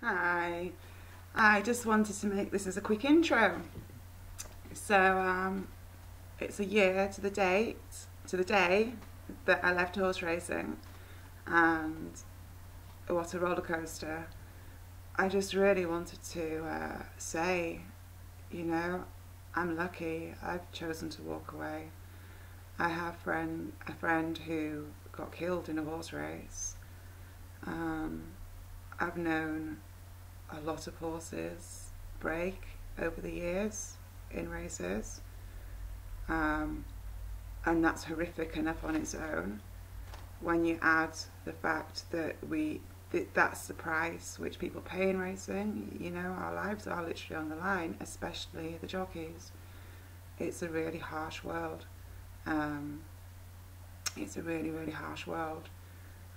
Hi, I just wanted to make this as a quick intro. So, it's a year to the day that I left horse racing, and what a roller coaster. I just really wanted to say, you know, I'm lucky. I've chosen to walk away. I have a friend who got killed in a horse race. Um, I've known a lot of horses break over the years in races, um, and that's horrific enough on its own. When you add the fact that that's the price which people pay in racing, you know, our lives are literally on the line, especially the jockeys. It's a really harsh world. It's a really, really harsh world,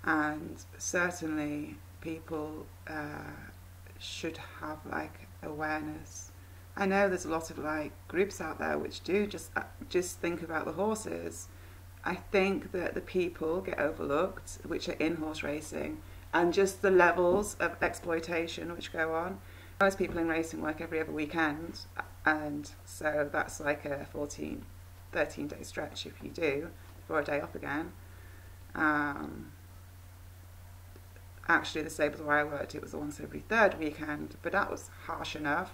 and certainly people should have like awareness. I know there's a lot of like groups out there which do just think about the horses. I think that the people get overlooked which are in horse racing, and just the levels of exploitation which go on. Most people in racing work every other weekend, and so that's like a 13-day stretch if you do, for a day off again. Actually, the stables where I worked, it was once every third weekend, but that was harsh enough.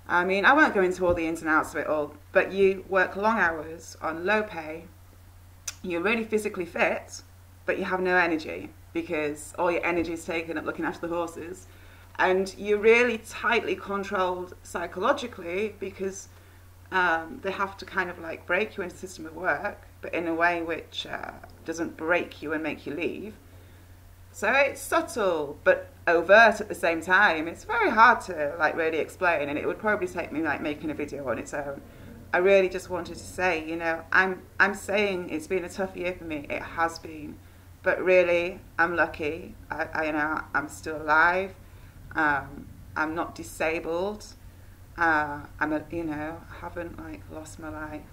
I mean, I won't go into all the ins and outs of it all, but you work long hours on low pay, you're really physically fit, but you have no energy because all your energy is taken up looking after the horses, and you're really tightly controlled psychologically because they have to kind of like break you into the system of work, but in a way which doesn't break you and make you leave. So it's subtle but overt at the same time. It's very hard to like really explain, and it would probably take me like making a video on its own. I really just wanted to say, you know, I'm saying it's been a tough year for me. It has been, but really I'm lucky. You know, I'm still alive. I'm not disabled. You know, haven't like lost my life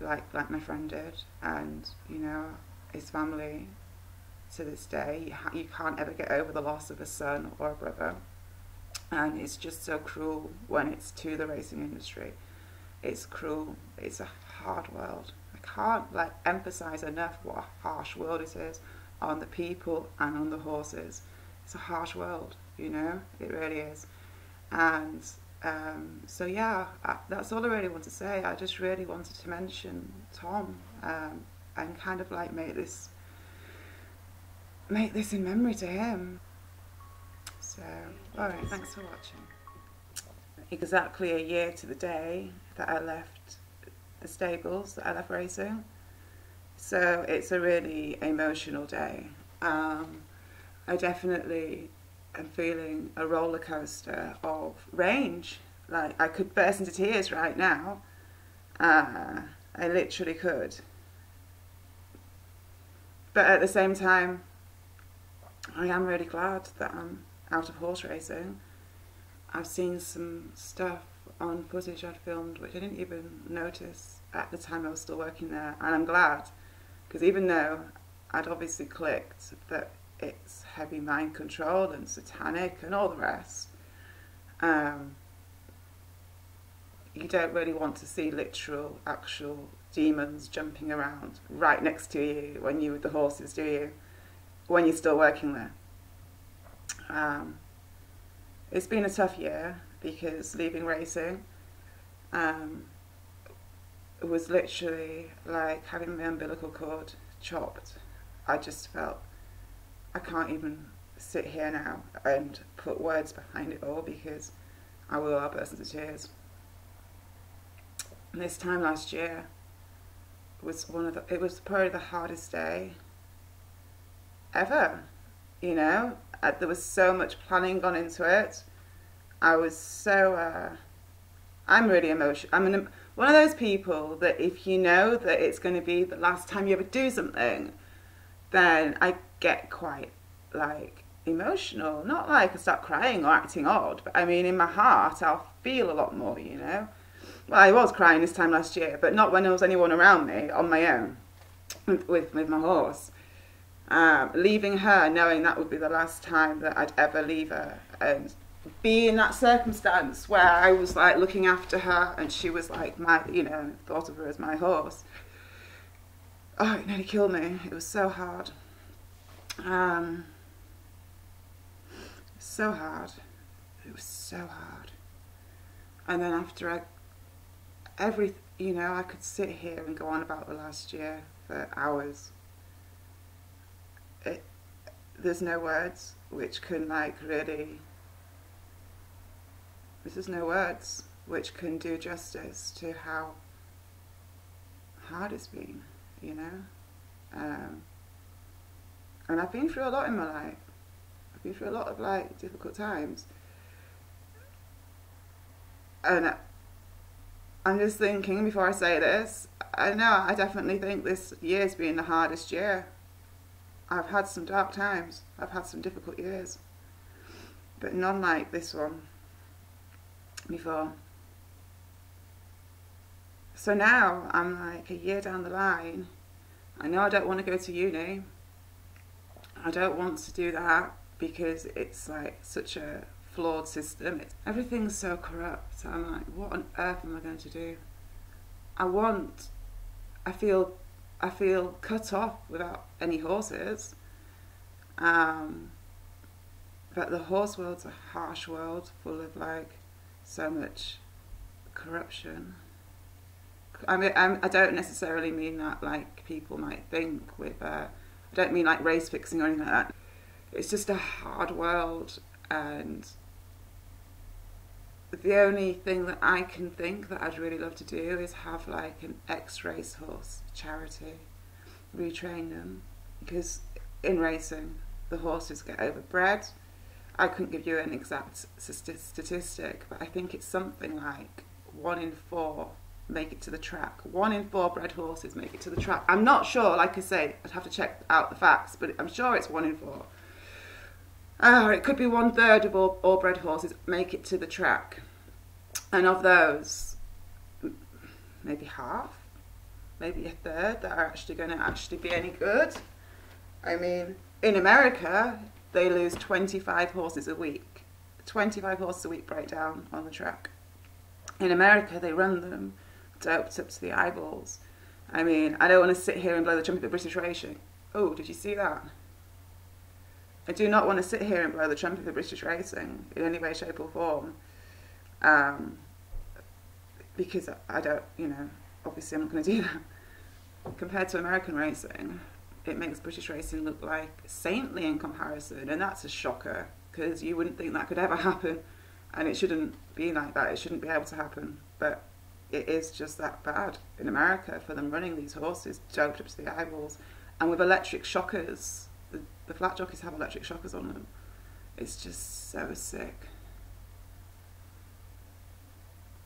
like my friend did, and you know, his family. To this day, you can't ever get over the loss of a son or a brother, and it's just so cruel when it's to the racing industry. It's cruel. It's a hard world. I can't like emphasize enough what a harsh world it is on the people and on the horses. It's a harsh world, you know, it really is. And so yeah, that's all I really want to say. I just really wanted to mention Tom, and kind of like make this in memory to him. So, alright, thanks for watching. Exactly a year to the day that I left the stables, that I left racing. So it's a really emotional day. I definitely am feeling a roller coaster of rage. Like, I could burst into tears right now. I literally could. But at the same time, I am really glad that I'm out of horse racing. I've seen some stuff on footage I'd filmed which I didn't even notice at the time I was still working there, and I'm glad, because even though I'd obviously clicked that it's heavy mind control and satanic and all the rest, you don't really want to see literal, actual demons jumping around right next to you when you're with the horses, do you? When you're still working there. It's been a tough year because leaving racing was literally like having my umbilical cord chopped. I just felt I can't even sit here now and put words behind it all because I will burst into tears. And this time last year was it was probably the hardest day ever, you know. There was so much planning gone into it. I was so I'm really emotional. I'm one of those people that if you know that it's going to be the last time you ever do something, then I get quite like emotional. Not like I start crying or acting odd, but I mean in my heart I'll feel a lot more, you know. Well, I was crying this time last year, but not when there was anyone around me on my own with my horse. Leaving her, knowing that would be the last time that I'd ever leave her, and be in that circumstance where I was like looking after her and she was like my, thought of her as my horse. Oh, it nearly killed me. It was so hard. So hard. It was so hard. And then after I could sit here and go on about the last year for hours. There's no words which can there's no words which can do justice to how hard it's been, and I've been through a lot in my life. I've been through a lot of difficult times, and I'm just thinking before I say this, I definitely think this year's been the hardest year. I've had some dark times, I've had some difficult years, but none like this one before. So now I'm like a year down the line. I know I don't want to go to uni. I don't want to do that because it's like such a flawed system. Everything's so corrupt. I'm like, what on earth am I going to do? I feel cut off without any horses. But the horse world's a harsh world full of so much corruption. I mean, I don't necessarily mean that like people might think with, I don't mean like race fixing or anything like that. It's just a hard world, and the only thing that I can think that I'd really love to do is have like an ex-race horse charity, retrain them, because in racing the horses get overbred. I couldn't give you an exact statistic, but I think it's something like 1 in 4 make it to the track. 1 in 4 bred horses make it to the track. I'm not sure, like I say, I'd have to check out the facts, but I'm sure it's 1 in 4. It could be 1/3 of all bred horses make it to the track. And of those, maybe half, maybe 1/3 that are actually going to be any good. I mean, in America, they lose 25 horses a week. 25 horses a week break down on the track. In America, they run them doped up to the eyeballs. I mean, I don't want to sit here and blow the trumpet for British racing. Oh, did you see that? I do not want to sit here and blow the trumpet for British racing in any way, shape or form. Because I don't, obviously I'm not going to do that. Compared to American racing, it makes British racing look like saintly in comparison, and that's a shocker, because you wouldn't think that could ever happen, and it shouldn't be like that. It shouldn't be able to happen, but it is just that bad in America for them running these horses doped up to the eyeballs, and with electric shockers. The flat jockeys have electric shockers on them. It's just so sick.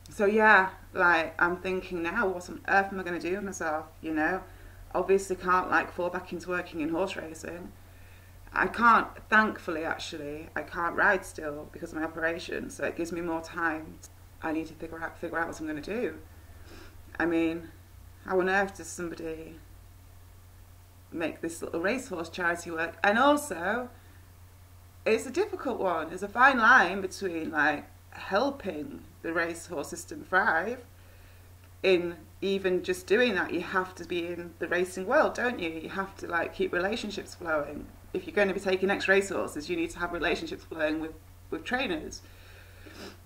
So yeah, I'm thinking now, what on earth am I going to do with myself, Obviously can't fall back into working in horse racing. I can't, thankfully actually, I can't ride still because of my operation, so it gives me more time. I need to figure out what I'm going to do. I mean, how on earth does somebody make this little racehorse charity work? And also, it's a difficult one. There's a fine line between helping the racehorse system thrive. In even just doing that, you have to be in the racing world, don't you? You have to keep relationships flowing. If you're going to be taking next racehorses, you need to have relationships flowing with trainers.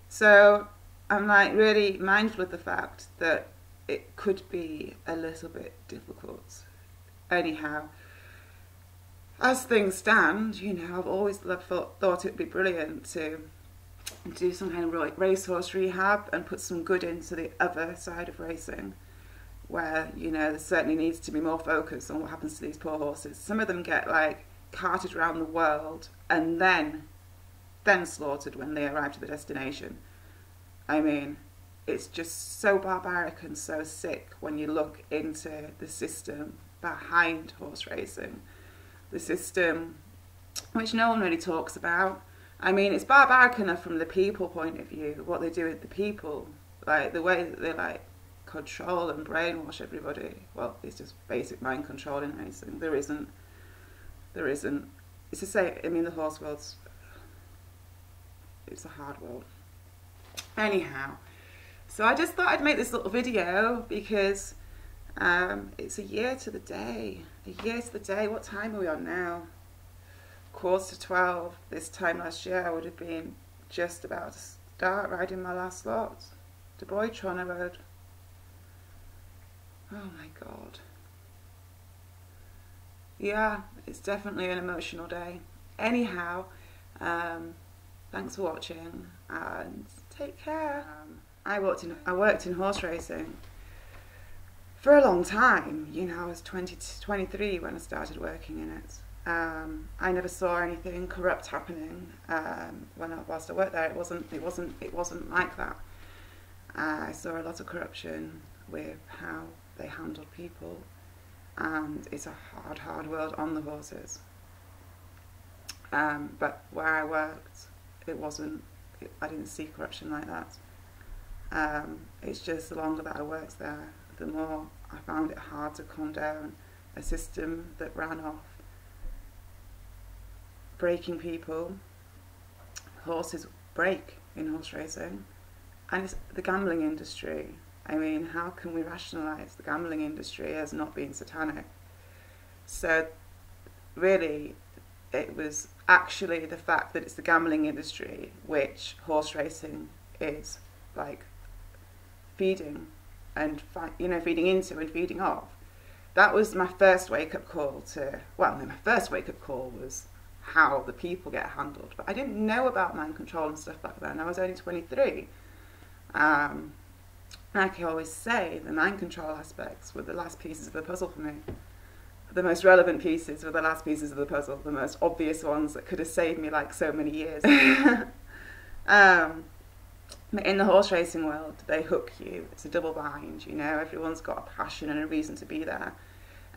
So I'm really mindful of the fact that it could be a little bit difficult. Anyhow, as things stand, I've always thought it would be brilliant to do some kind of racehorse rehab and put some good into the other side of racing, where there certainly needs to be more focus on what happens to these poor horses. Some of them get carted around the world and then slaughtered when they arrive to the destination. I mean, it's just so barbaric and so sick when you look into the system behind horse racing, the system which no one really talks about. I mean, it's barbaric enough from the people point of view, what they do with the people, the way that they control and brainwash everybody. Well, it's just basic mind control in racing. There isn't there isn't. It's the same. I mean, the horse world's, it's a hard world. Anyhow, so I just thought I'd make this little video because it's a year to the day. A year to the day. What time are we on now? 11:45. This time last year I would have been just about to start riding my last lot. De Boytron I rode. Oh my God. Yeah, it's definitely an emotional day. Anyhow, thanks for watching and take care. I worked in horse racing for a long time. You know, I was 23 when I started working in it. I never saw anything corrupt happening whilst I worked there. It wasn't like that. I saw a lot of corruption with how they handled people, and it's a hard world on the horses. But where I worked, I didn't see corruption like that. It's just the longer that I worked there, the more I found it hard to calm down a system that ran off breaking people. Horses break in horse racing, and it's the gambling industry. I mean, how can we rationalise the gambling industry as not being satanic? So really, it was actually the fact that it's the gambling industry which horse racing is like feeding and feeding into and feeding off. That was my first wake-up call to, well, my first wake-up call was how the people get handled. But I didn't know about mind control and stuff back then. I was only 23. Like I always say, the mind control aspects were the last pieces of the puzzle for me. The most relevant pieces were the last pieces of the puzzle, the most obvious ones that could have saved me like so many years. In the horse racing world, they hook you. It's a double bind, you know, everyone's got a passion and a reason to be there.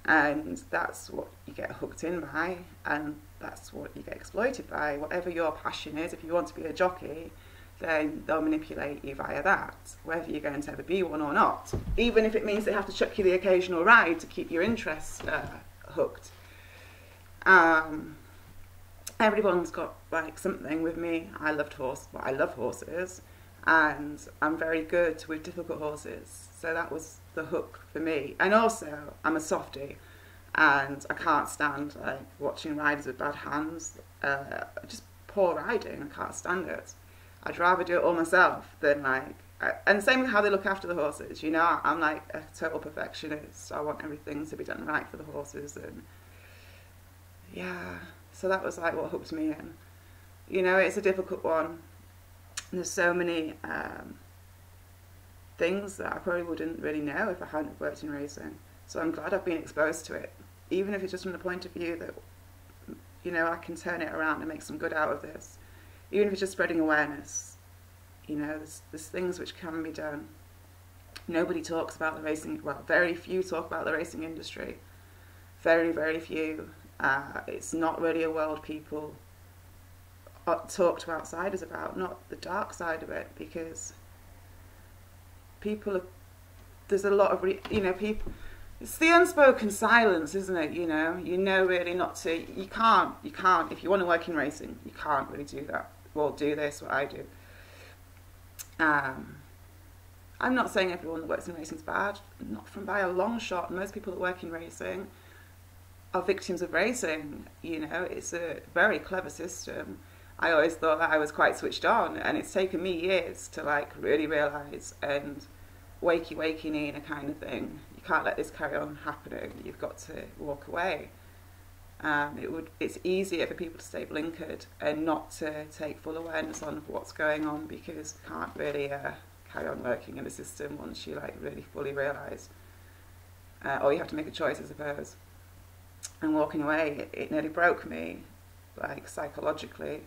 And that's what you get hooked in by, and that's what you get exploited by. Whatever your passion is, if you want to be a jockey, then they'll manipulate you via that, whether you're going to ever be one or not. Even if it means they have to chuck you the occasional ride to keep your interest hooked. Everyone's got like something with me. I love horses, and I'm very good with difficult horses. So that was the hook for me. And also, I'm a softie, and I can't stand like watching riders with bad hands. Just poor riding, I can't stand it. I'd rather do it all myself than like, and same with how they look after the horses, you know, I'm like a total perfectionist. I want everything to be done right for the horses, and yeah, so that was like what hooked me in. You know, it's a difficult one. There's so many things that I probably wouldn't really know if I hadn't worked in racing. So I'm glad I've been exposed to it, even if it's just from the point of view that, you know, I can turn it around and make some good out of this. Even if it's just spreading awareness, you know, there's things which can be done. Nobody talks about the racing, well, very few talk about the racing industry. Very, very few. It's not really a world people talk to outsiders about, not the dark side of it, because people are, there's a lot of, people, it's the unspoken silence, isn't it, you know really not to, you can't, if you want to work in racing, you can't really do that. Well, do this, what I do. I'm not saying everyone that works in racing is bad, not from by a long shot. Most people that work in racing are victims of racing, you know, it's a very clever system. I always thought that I was quite switched on, and it's taken me years to like really realise and wakey Nina kind of thing. You can't let this carry on happening, you've got to walk away. It's easier for people to stay blinkered and not to take full awareness on what's going on, because you can't really carry on working in the system once you like really fully realise. Or you have to make a choice, I suppose. And walking away, it nearly broke me, like psychologically.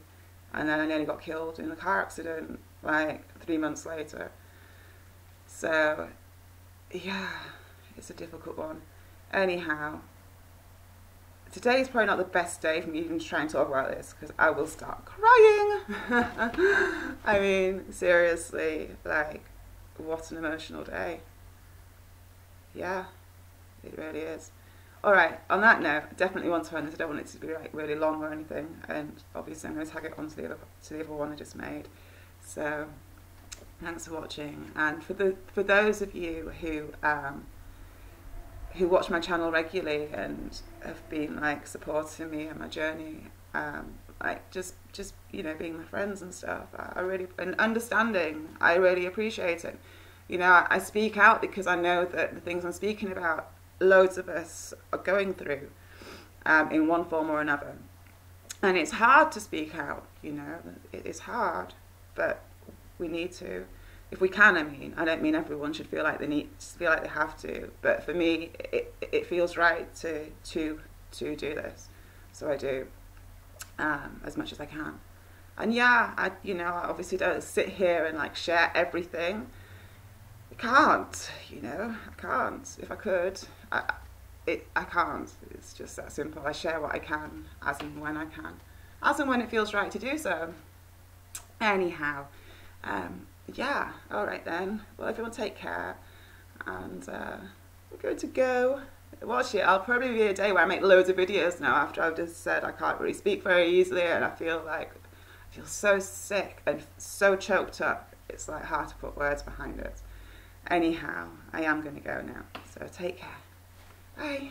And then I nearly got killed in a car accident, like 3 months later. So, yeah, it's a difficult one. Anyhow, today is probably not the best day for me even to try and talk about this, because I will start crying. I mean, seriously, like, what an emotional day. Yeah, it really is. All right, on that note, I definitely want to end this. I don't want it to be like really long or anything, and obviously I'm going to tag it onto the other one I just made. So thanks for watching, and for those of you who watch my channel regularly and have been like supporting me on my journey, like just being my friends and stuff, I really, and understanding, I really appreciate it. I speak out because I know that the things I'm speaking about, loads of us are going through in one form or another, and it's hard to speak out. It is hard, but we need to, if we can. I don't mean everyone should feel like they have to, but for me, it feels right to do this, so I do as much as I can. And yeah, I obviously don't sit here and like share everything. I can't. If I could, I can't. It's just that simple. I share what I can, as and when I can, as and when it feels right to do so. Anyhow, yeah, all right then. Well, everyone take care, and we're going to go. Watch it. I'll probably be a day where I make loads of videos now after I've just said I can't really speak very easily, and I feel so sick and so choked up. It's like hard to put words behind it. Anyhow, I am going to go now. So take care. Bye.